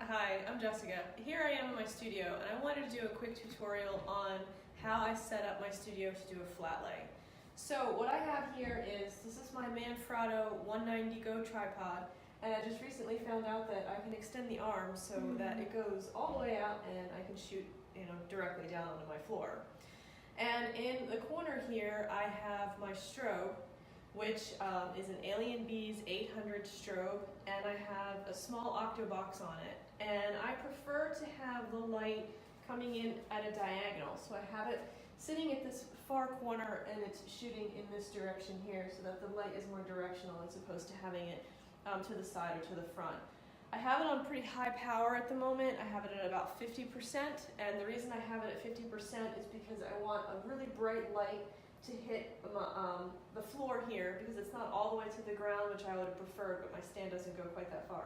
Hi, I'm Jessica. Here I am in my studio, and I wanted to do a quick tutorial on how I set up my studio to do a flat lay. So what I have here is, this is my Manfrotto 190 Go tripod, and I just recently found out that I can extend the arm so that it goes all the way out and I can shoot directly down onto my floor. And in the corner here I have my strobe, which is an Alien Bees 800 strobe, and I have a small octobox on it. And I prefer to have the light coming in at a diagonal. So I have it sitting at this far corner and it's shooting in this direction here so that the light is more directional as opposed to having it to the side or to the front. I have it on pretty high power at the moment. I have it at about 50%, and the reason I have it at 50% is because I want a really bright light to hit the floor here, because it's not all the way to the ground, which I would have preferred, but my stand doesn't go quite that far.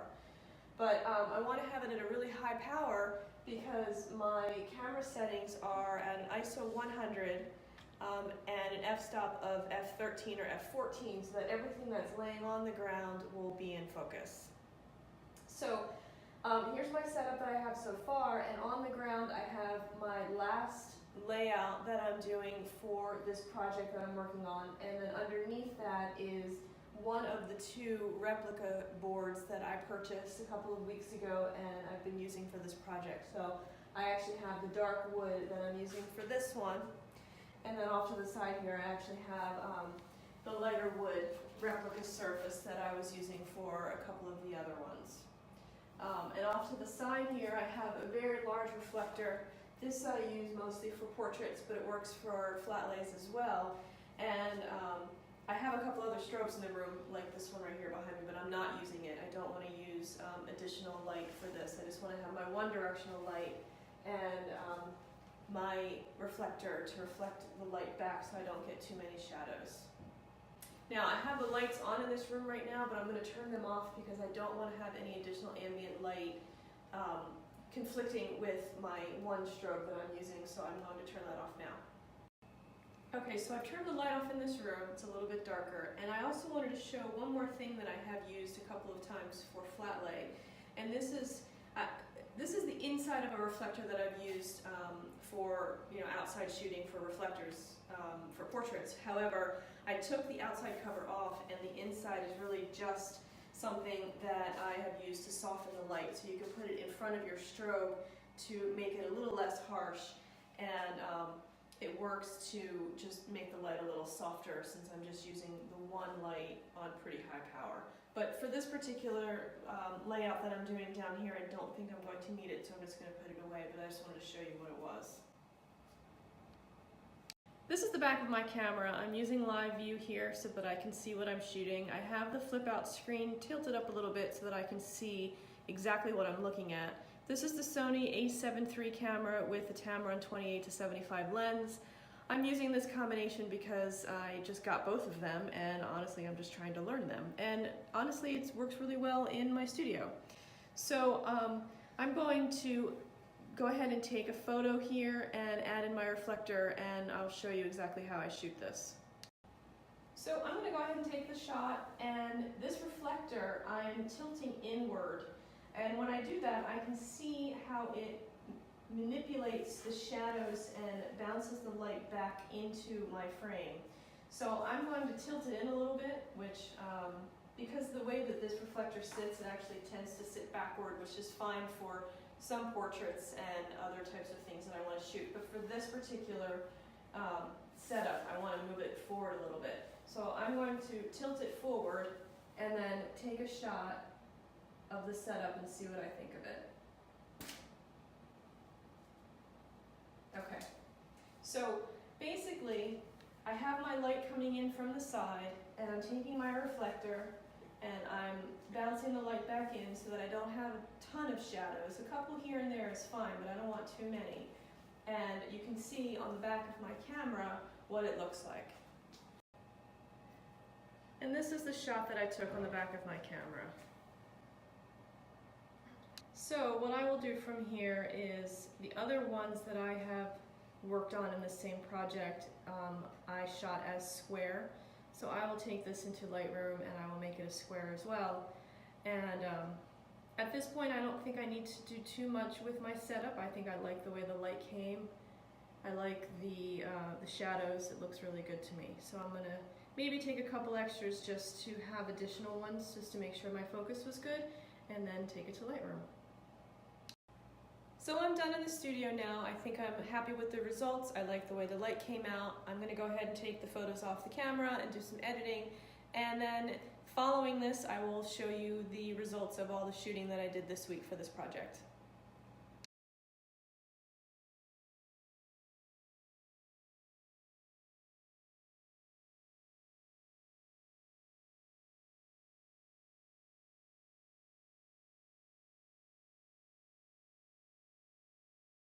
But I want to have it at a really high power because my camera settings are at an ISO 100 and an f-stop of f13 or f14, so that everything that's laying on the ground will be in focus. So here's my setup that I have so far, and on the ground I have my last layout that I'm doing for this project that I'm working on, and then underneath that is one of the two replica boards that I purchased a couple of weeks ago and I've been using for this project. So I actually have the dark wood that I'm using for this one, and then off to the side here I actually have the lighter wood replica surface that I was using for a couple of the other ones. And off to the side here I have a very large reflector. This I use mostly for portraits, but it works for flat lays as well. And I have a couple other strobes in the room, like this one right here behind me, but I'm not using it. I don't want to use additional light for this. I just want to have my one directional light and my reflector to reflect the light back so I don't get too many shadows. Now, I have the lights on in this room right now, but I'm going to turn them off because I don't want to have any additional ambient light conflicting with my one strobe that I'm using, so I'm going to turn that off now. Okay, so I've turned the light off in this room. It's a little bit darker, and I also wanted to show one more thing that I have used a couple of times for flat lay, and this is the inside of a reflector that I've used for outside shooting for reflectors for portraits. However, I took the outside cover off, and the inside is really just something that I have used to soften the light. So you can put it in front of your strobe to make it a little less harsh, and it works to just make the light a little softer since I'm just using the one light on pretty high power. But for this particular layout that I'm doing down here, I don't think I'm going to need it, so I'm just going to put it away, but I just wanted to show you what it was. This is the back of my camera. I'm using live view here so that I can see what I'm shooting. I have the flip out screen tilted up a little bit so that I can see exactly what I'm looking at. This is the Sony a7 III camera with the Tamron 28-75 lens. I'm using this combination because I just got both of them, and honestly I'm just trying to learn them. And honestly it works really well in my studio. So I'm going to go ahead and take a photo here and add in my reflector, and I'll show you exactly how I shoot this. So I'm going to go ahead and take the shot, and this reflector I'm tilting inward, and when I do that I can see how it manipulates the shadows and bounces the light back into my frame. So I'm going to tilt it in a little bit, which because the way that this reflector sits, it actually tends to sit backward, which is fine for some portraits and other types of things that I want to shoot. But for this particular setup, I want to move it forward a little bit. So I'm going to tilt it forward and then take a shot of the setup and see what I think of it. Okay, so basically I have my light coming in from the side, and I'm taking my reflector and I'm bouncing the light back in so that I don't have a ton of shadows. A couple here and there is fine, but I don't want too many. And you can see on the back of my camera what it looks like. And this is the shot that I took on the back of my camera. So what I will do from here is the other ones that I have worked on in the same project, I shot as square. So I will take this into Lightroom and I will make it a square as well. And At this point, I don't think I need to do too much with my setup. I think I like the way the light came. I like the shadows. It looks really good to me. So I'm gonna maybe take a couple extras just to have additional ones, just to make sure my focus was good, and then take it to Lightroom. So I'm done in the studio now. I think I'm happy with the results. I like the way the light came out. I'm gonna go ahead and take the photos off the camera and do some editing, and then following this, I will show you the results of all the shooting that I did this week for this project.